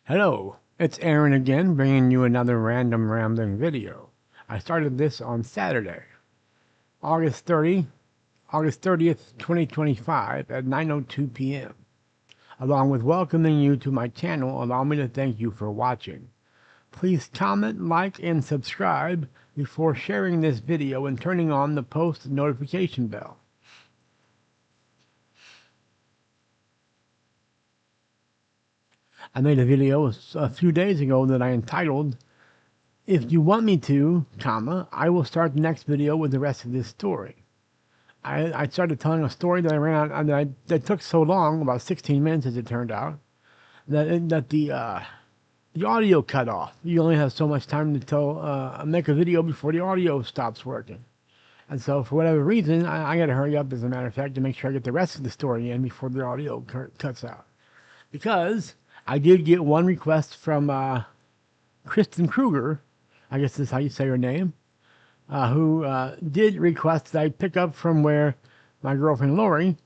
Hello, it's Aaron again, bringing you another random rambling video. I started this on Saturday, August 30th, 2025 at 9:02 p.m. Along with welcoming you to my channel, allow me to thank you for watching. Please comment, like, and subscribe before sharing this video and turning on the post notification bell. I made a video a few days ago that I entitled, "If you want me to, I will start the next video with the rest of this story." I started telling a story that I ran out, that took so long, about 16 minutes as it turned out, that the audio cut off. You only have so much time to make a video before the audio stops working. And so for whatever reason, I got to hurry up, as a matter of fact, to make sure I get the rest of the story in before the audio cuts out. Because I did get one request from Kristen Kruger, I guess that's how you say her name, who did request that I pick up from where my girlfriend Lori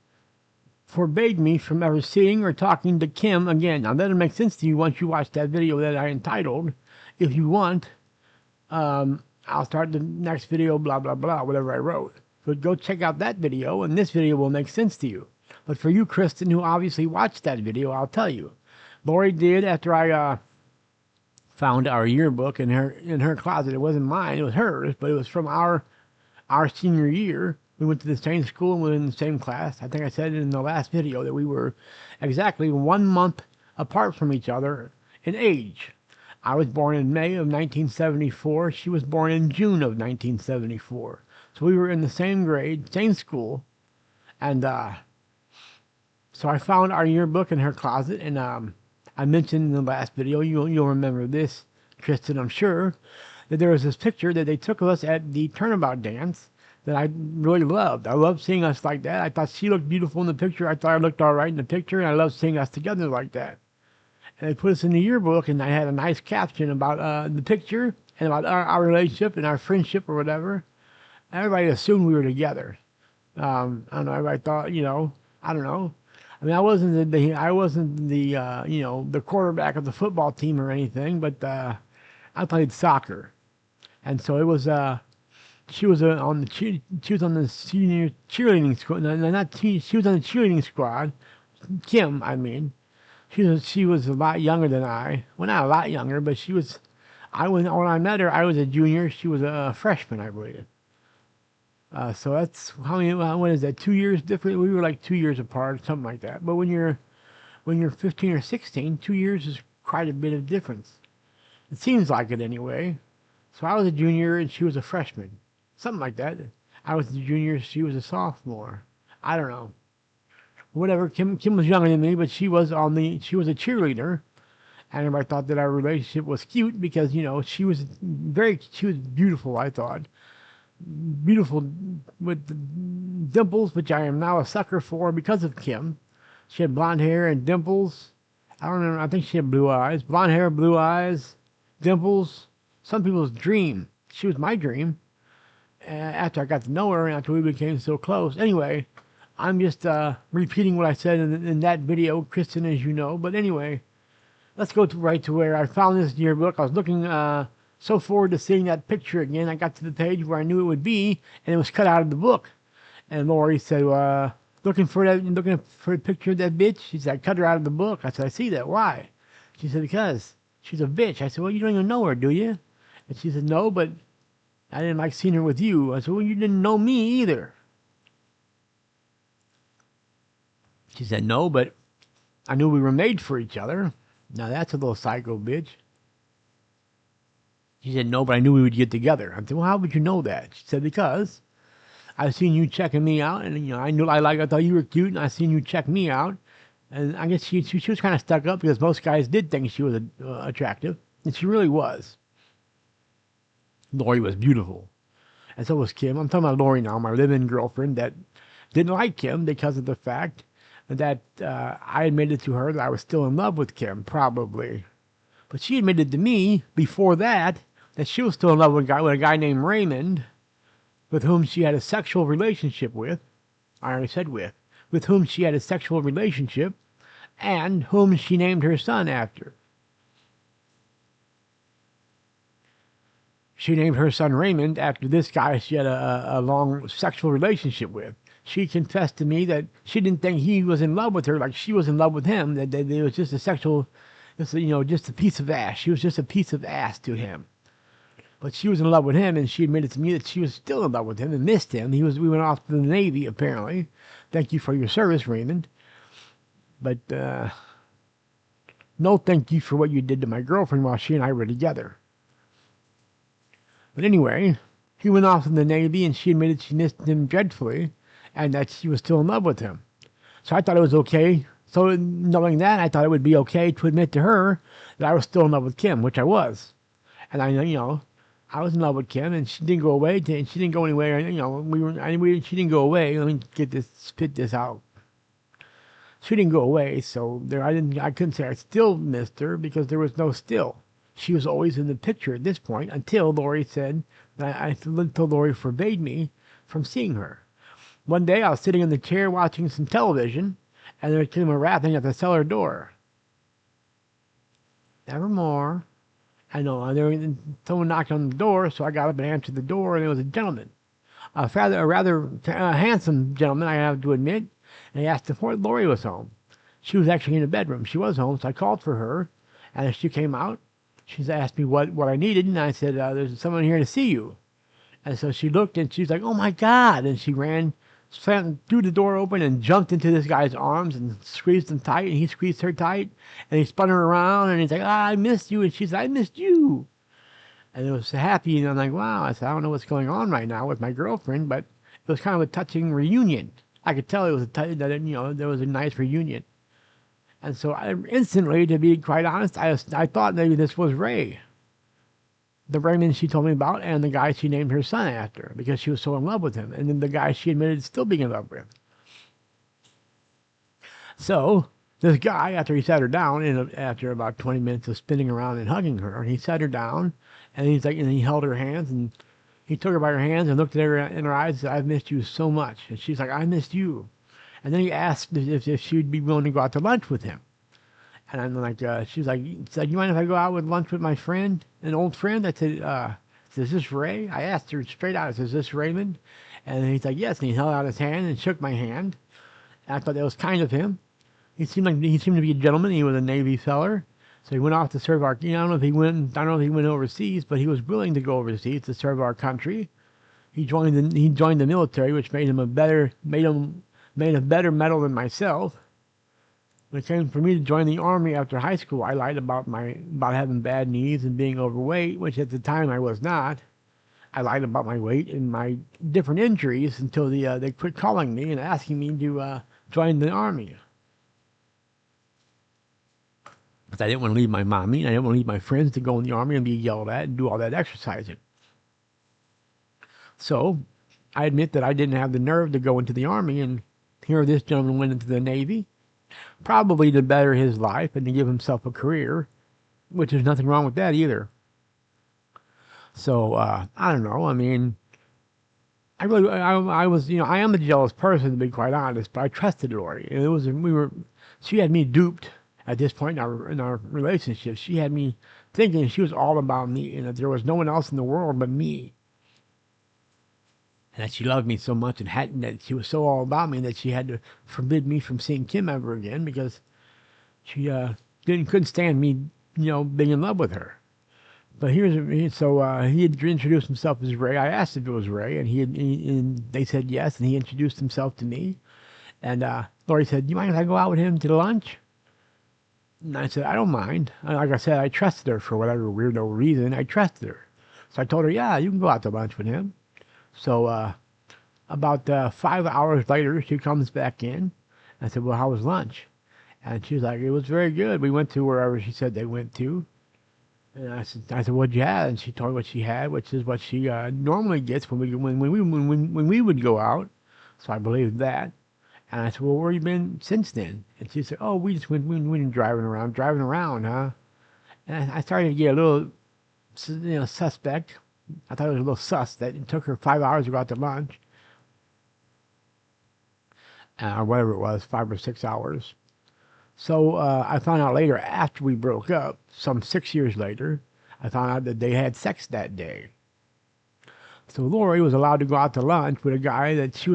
forbade me from ever seeing or talking to Kim again. Now that'll make sense to you once you watch that video that I entitled, "If you want, I'll start the next video, blah, blah, blah," whatever I wrote. So go check out that video, and this video will make sense to you. But for you, Kristen, who obviously watched that video, I'll tell you. Lori did, after I found our yearbook in her closet. It wasn't mine, it was hers, but it was from our senior year. We went to the same school and we were in the same class. I think I said in the last video that we were exactly 1 month apart from each other in age. I was born in May of 1974. She was born in June of 1974. So we were in the same grade, same school. And so I found our yearbook in her closet, and I mentioned in the last video, you'll remember this, Kristen, I'm sure, that there was this picture that they took of us at the turnabout dance that I really loved. I loved seeing us like that. I thought she looked beautiful in the picture. I thought I looked all right in the picture, and I loved seeing us together like that. And they put us in the yearbook, and I had a nice caption about the picture and about our relationship and our friendship or whatever. Everybody assumed we were together. I don't know. Everybody thought, I don't know. I mean, I wasn't the quarterback of the football team or anything, but I played soccer, and so it was. She was on the senior cheerleading squad. No, not she was on the cheerleading squad. Kim, I mean, she was a lot younger than I. Well, not a lot younger, but she was. When I met her, I was a junior. She was a freshman, I believe. So that's how many. What is that? 2 years different. We were like 2 years apart, something like that. But when you're 15 or 16, 2 years is quite a bit of difference. It seems like it anyway. So I was a junior and she was a freshman, something like that. I was a junior, she was a sophomore. I don't know. Whatever. Kim was younger than me, but she was a cheerleader, and everybody thought that our relationship was cute because she was beautiful. I thought. Beautiful with dimples, which I am now a sucker for because of Kim. She had blonde hair and dimples. I don't know. I think she had blue eyes. Blonde hair, blue eyes, dimples. Some people's dream. She was my dream. After I got to know her and after we became so close. Anyway, I'm just repeating what I said in that video, Kristen, as you know. But anyway, let's go right to where I found this yearbook. I was looking so forward to seeing that picture again. I got to the page where I knew it would be, and it was cut out of the book. And Lori said, looking for a picture of that bitch? She said, "I cut her out of the book." I said, "I see that. Why?" She said, "Because she's a bitch." I said, "Well, you don't even know her, do you?" And she said, "No, but I didn't like seeing her with you." I said, "Well, you didn't know me either." She said, "No, but I knew we were made for each other." Now that's a little psycho bitch. She said, "No, but I knew we would get together." I said, "Well, how would you know that?" She said, "Because I've seen you checking me out, and I thought you were cute, and I seen you check me out." And I guess she was kind of stuck up because most guys did think she was attractive, and she really was. Lori was beautiful, and so was Kim. I'm talking about Lori now, my live-in girlfriend that didn't like Kim because of the fact that I admitted to her that I was still in love with Kim, probably. But she admitted to me before that she was still in love with a guy named Raymond, with whom she had a sexual relationship with. I already said with whom she had a sexual relationship, and whom she named her son after. She named her son Raymond after this guy she had a long sexual relationship with. She confessed to me that she didn't think he was in love with her like she was in love with him, that it was just a sexual, just a piece of ass. She was just a piece of ass to him. But she was in love with him, and she admitted to me that she was still in love with him and missed him. We went off to the Navy, apparently. Thank you for your service, Raymond. But no thank you for what you did to my girlfriend while she and I were together. But anyway, he went off in the Navy, and she admitted she missed him dreadfully, and that she was still in love with him. So I thought it was okay. So knowing that, I thought it would be okay to admit to her that I was still in love with Kim, which I was. And I was in love with Kim, and she didn't go away, and she didn't go anywhere. She didn't go away. Let me spit this out. She didn't go away, so I couldn't say I still missed her because there was no still. She was always in the picture at this point until Lori said until Lori forbade me from seeing her. One day I was sitting in the chair watching some television, and there came a rapping at the cellar door. Nevermore. I know, someone knocked on the door, so I got up and answered the door, and it was a gentleman. A rather handsome gentleman, I have to admit, and he asked if Lori was home. She was actually in the bedroom. She was home, so I called for her, and as she came out, she asked me what I needed, and I said, there's someone here to see you. And so she looked, and she's like, oh my God, and she threw the door open and jumped into this guy's arms and squeezed him tight, and he squeezed her tight, and he spun her around, and he's like, I missed you, and she's like, I missed you. And it was happy, and I'm like, wow. I said, I don't know what's going on right now with my girlfriend, but it was kind of a touching reunion. I could tell it was there was a nice reunion. And so instantly, to be quite honest, I thought maybe this was Ray. The Raymond she told me about, and the guy she named her son after, because she was so in love with him, and then the guy she admitted still being in love with. So this guy, after he sat her down, and after about 20 minutes of spinning around and hugging her, he sat her down, and he held her hands, and he took her by her hands and looked at her in her eyes and said, I've missed you so much. And she's like, I missed you. And then he asked if she'd be willing to go out to lunch with him. And I'm like, she's like, you mind if I go out with lunch with my friend, an old friend? I said, is this Ray? I asked her straight out, is this Raymond? And he's like, yes. And he held out his hand and shook my hand. And I thought that was kind of him. He seemed to be a gentleman. He was a Navy feller. So he went off to serve our, I don't know if he went overseas, but he was willing to go overseas to serve our country. He joined the military, which made him a better medal than myself. When it came for me to join the Army after high school, I lied about having bad knees and being overweight, which at the time I was not. I lied about my weight and my different injuries until they quit calling me and asking me to join the Army. Because I didn't want to leave my mommy, and I didn't want to leave my friends to go in the Army and be yelled at and do all that exercising. So I admit that I didn't have the nerve to go into the Army, and here this gentleman went into the Navy, probably to better his life and to give himself a career, which is nothing wrong with that either. So I don't know. I mean, I am a jealous person, to be quite honest, but I trusted Lori. She had me duped at this point in our relationship. She had me thinking she was all about me and that there was no one else in the world but me. And that she loved me so much and that she was so all about me that she had to forbid me from seeing Kim ever again because she couldn't stand me, being in love with her. But he had introduced himself as Ray. I asked if it was Ray, and they said yes, and he introduced himself to me. And Lori said, "Do you mind if I go out with him to lunch?" And I said, "I don't mind." Like I said, I trusted her for whatever weirdo reason. I trusted her, so I told her, "Yeah, you can go out to lunch with him." So about 5 hours later, she comes back in. I said, "Well, how was lunch?" And she's like, "It was very good. We went to wherever she said they went to." And I said, "What'd you have?" And she told me what she had, which is what she normally gets when we would go out. So I believed that. And I said, "Well, where you been since then?" And she said, "Oh, we just went driving around, huh?" And I started to get a little, suspect. I thought it was a little sus that it took her 5 hours to go out to lunch, or whatever it was, 5 or 6 hours. So I found out later, after we broke up, some 6 years later, I found out that they had sex that day. So Lori was allowed to go out to lunch with a guy that she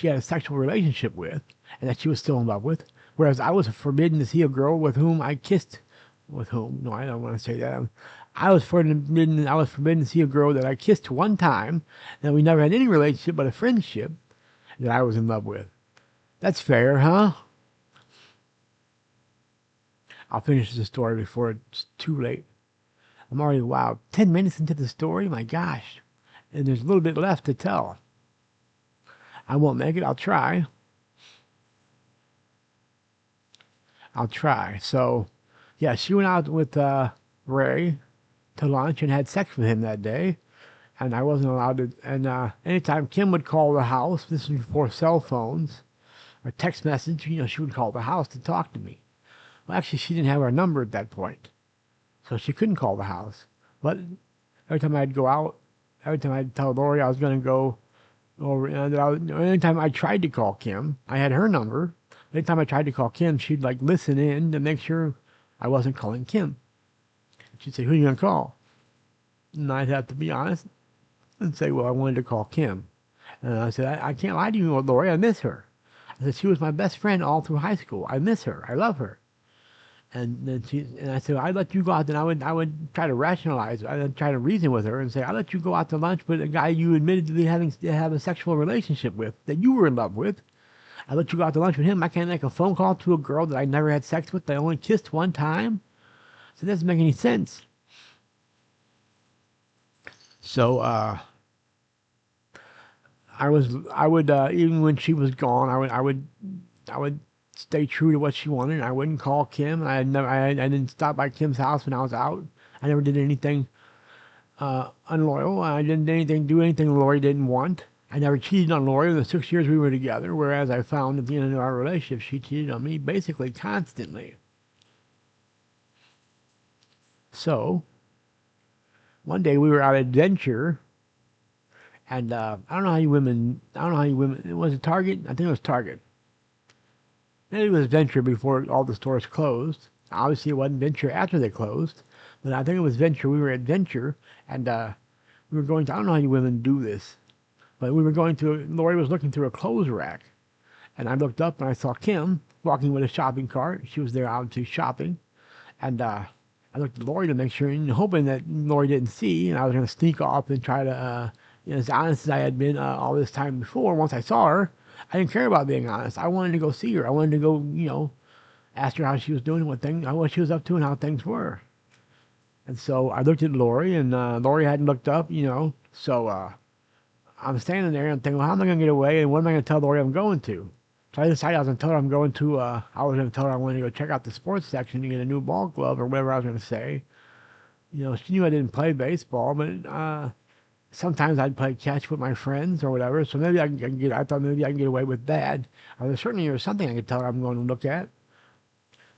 had a sexual relationship with, and that she was still in love with. Whereas I was forbidden to see a girl with whom I kissed. With whom? No, I don't want to say that. I was forbidden to see a girl that I kissed one time, and we never had any relationship but a friendship that I was in love with. That's fair, huh? I'll finish the story before it's too late. I'm already, wow, 10 minutes into the story? My gosh. And there's a little bit left to tell. I won't make it. I'll try. I'll try. So, yeah, she went out with Ray to lunch and had sex with him that day. And I wasn't allowed to. And anytime Kim would call the house, this was before cell phones or text message, she would call the house to talk to me. Well, actually, she didn't have our number at that point, so she couldn't call the house. But every time I'd go out, every time I'd tell Lori I was going to go over, anytime I tried to call Kim, I had her number. Anytime I tried to call Kim, she'd like listen in to make sure I wasn't calling Kim. She'd say, "Who are you going to call?" And I'd have to be honest and say, "Well, I wanted to call Kim." And I said, I can't lie to you, Lori, I miss her. I said, she was my best friend all through high school. I miss her. I love her. And I said, I'd let you go out, and I would try to rationalize, I'd try to reason with her and say, I'd let you go out to lunch with a guy you admitted to have a sexual relationship with, that you were in love with. I let you go out to lunch with him. I can't make a phone call to a girl that I never had sex with, that I only kissed one time. So it doesn't make any sense. So I would even when she was gone, I would stay true to what she wanted. I wouldn't call Kim. I didn't stop by Kim's house when I was out. I never did anything unloyal. I didn't do anything Lori didn't want. I never cheated on Lori in the 6 years we were together, whereas I found at the end of our relationship she cheated on me basically constantly. So one day we were out at Adventure, and I don't know how you women, was it Target? I think it was Target. Maybe it was Venture before all the stores closed. Obviously, it wasn't Venture after they closed, but I think it was Venture. We were at Venture, and we were going to, I don't know how you women do this, but we were going to, Lori was looking through a clothes rack, and I looked up and I saw Kim walking with a shopping cart. She was there obviously shopping, and I looked at Lori to make sure, and hoping that Lori didn't see, and I was going to sneak off and try to, as honest as I had been all this time before. Once I saw her, I didn't care about being honest. I wanted to go see her. I wanted to go, ask her how she was doing, what she was up to, and how things were. And so I looked at Lori, and Lori hadn't looked up, So I'm standing there and thinking, well, how am I going to get away, and what am I going to tell Lori I'm going to? So I decided I was going to tell her I'm going to, I was going to tell her I wanted to go check out the sports section to get a new ball glove or whatever I was going to say. She knew I didn't play baseball, but sometimes I'd play catch with my friends or whatever. So maybe I thought maybe I can get away with that. There certainly was something I could tell her I'm going to look at.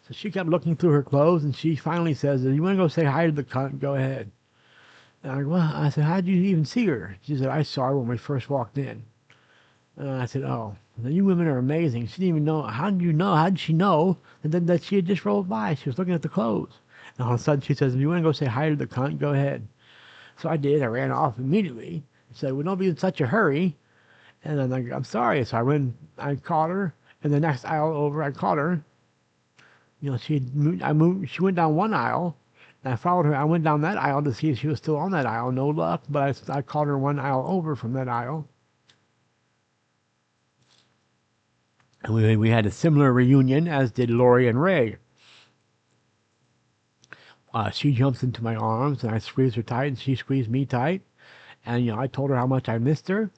So she kept looking through her clothes, and she finally says, "You want to go say hi to the cunt? Go ahead." And I said, "How did you even see her?" She said, "I saw her when we first walked in." And I said, "Oh, you women are amazing." She didn't even know. How did you know? How did she know that she had just rolled by? She was looking at the clothes. And all of a sudden she says, "If you want to go say hi to the cunt, go ahead." So I did. I ran off immediately. She said, "Well, don't be in such a hurry." And I'm like, "I'm sorry." So I went, I caught her. And the next aisle over, I caught her. She went down one aisle. And I followed her. I went down that aisle to see if she was still on that aisle. No luck. But I caught her one aisle over from that aisle. And we had a similar reunion, as did Lori and Ray. She jumps into my arms, and I squeezed her tight, and she squeezed me tight. And I told her how much I missed her,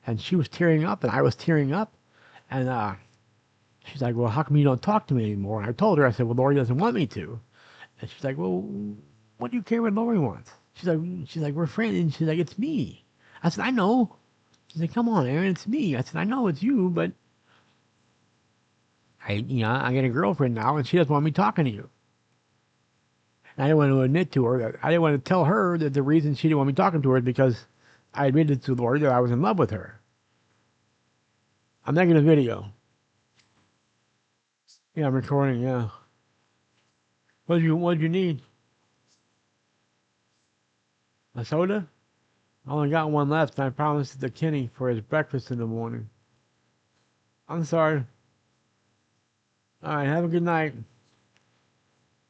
and she was tearing up, and I was tearing up. And she's like, "Well, how come you don't talk to me anymore?" And I told her, I said, "Well, Lori doesn't want me to." And she's like, "Well, what do you care what Lori wants?" She's like, "We're friends." And she's like, "It's me." I said, "I know." She's like, "Come on, Aaron, it's me." I said, "I know it's you, but I get a girlfriend now, and she doesn't want me talking to you." And I didn't want to admit to her that I didn't want to tell her that the reason she didn't want me talking to her is because I admitted to Lori that I was in love with her. I'm making a video. Yeah, I'm recording. Yeah. What did you need? A soda? I only got one left, and I promised it to Kenny for his breakfast in the morning. I'm sorry. All right, have a good night.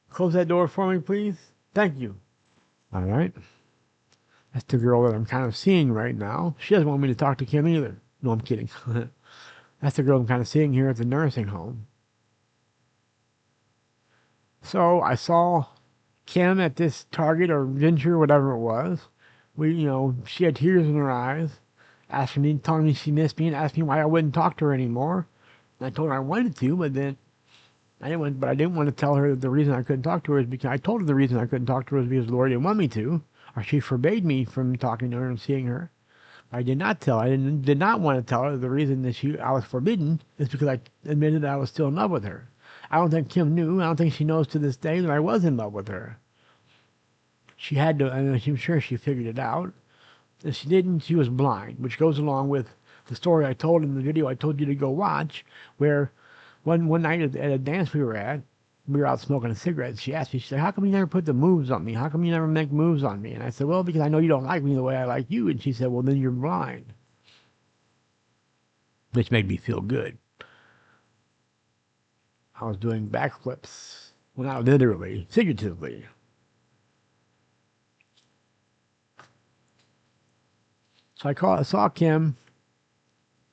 Close that door for me, please. Thank you. All right. That's the girl that I'm kind of seeing right now. She doesn't want me to talk to Kim either. No, I'm kidding. That's the girl I'm kind of seeing here at the nursing home. So I saw Kim at this Target or Venture, whatever it was. She had tears in her eyes, asking me, telling me she missed me, and asked me why I wouldn't talk to her anymore. And I told her I wanted to, but then I didn't want to tell her that the reason I couldn't talk to her is because I told her the reason I couldn't talk to her is because Lori didn't want me to, or she forbade me from talking to her and seeing her. I did not tell. Did not want to tell her the reason that I was forbidden is because I admitted that I was still in love with her. I don't think Kim knew. I don't think she knows to this day that I was in love with her. She had to. I'm sure she figured it out. If she didn't, she was blind, which goes along with the story I told in the video I told you to go watch, where one night at a dance we were out smoking a cigarette. She asked me, she said, "How come you never put the moves on me? How come you never make moves on me?" And I said, "Well, because I know you don't like me the way I like you." And she said, "Well, then you're blind," which made me feel good. I was doing backflips. Well, not literally, figuratively. So I saw Kim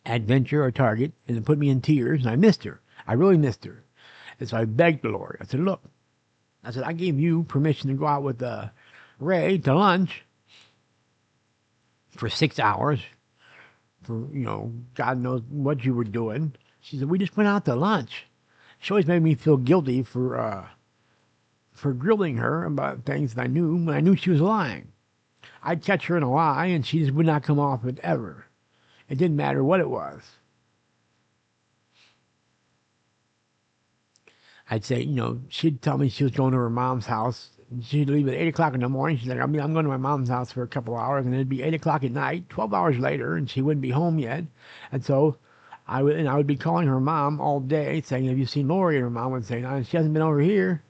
at Venture or Target, and it put me in tears, and I missed her. I really missed her. And so I begged Lori. I said, "Look," I said, "I gave you permission to go out with Ray to lunch for 6 hours for, God knows what you were doing." She said, "We just went out to lunch." She always made me feel guilty for grilling her about things that I knew when I knew she was lying. I'd catch her in a lie, and she just would not come off it ever. It didn't matter what it was. I'd say, she'd tell me she was going to her mom's house. She'd leave at 8 o'clock in the morning. She's like, I'm going to my mom's house for a couple of hours, and it'd be 8 o'clock at night, 12 hours later, and she wouldn't be home yet. And so I would be calling her mom all day saying, "Have you seen Lori?" And her mom would say, "No, she hasn't been over here."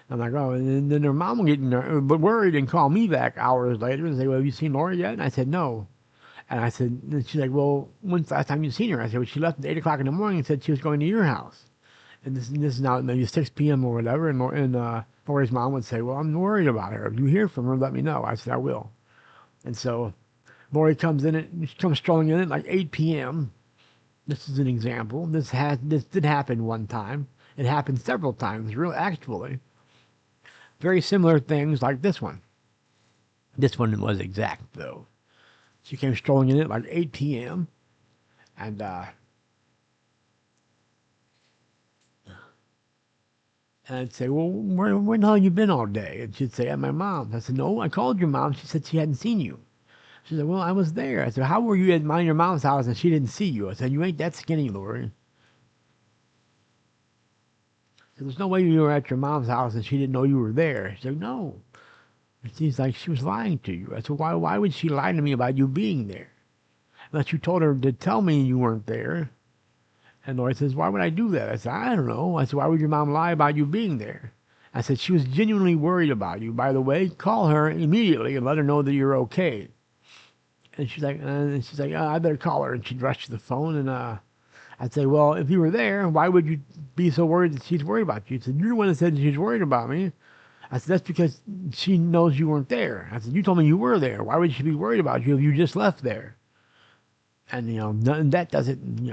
I'm like, "Oh," and then her mom would get worried and call me back hours later and say, "Well, have you seen Lori yet?" And I said, "No." And I said, and she's like, "Well, when's the last time you seen her?" I said, "Well, she left at 8 o'clock in the morning and said she was going to your house." And this is now maybe 6 p.m. or whatever. And Lori's mom would say, "Well, I'm worried about her. If you hear from her, let me know." I said, "I will." And so Lori she comes strolling in at like 8 p.m. This is an example. This did happen one time. It happened several times, really, actually. Very similar things like this one. This one was exact, though. She came strolling in at like 8 p.m. And I'd say, "Well, where the hell have you been all day?" And she'd say, "At my mom's." I said, "No, I called your mom. She said she hadn't seen you." She said, "Well, I was there." I said, "How were you at your mom's house and she didn't see you?" I said, "You ain't that skinny, Lori." Said, "There's no way you were at your mom's house and she didn't know you were there." She said, "No." And she's like, "She was lying to you." I said, "Why would she lie to me about you being there? Unless you told her to tell me you weren't there." And Lori says, "Why would I do that?" I said, "I don't know." I said, "Why would your mom lie about you being there?" I said, "She was genuinely worried about you. By the way, call her immediately and let her know that you're okay." And she's like, "Oh, I better call her." And she'd rush to the phone, and I'd say, "Well, if you were there, why would you be so worried that she's worried about you?" She said, "You're the one that said she's worried about me." I said, "That's because she knows you weren't there." I said, "You told me you were there. Why would she be worried about you if you just left there?" And that doesn't,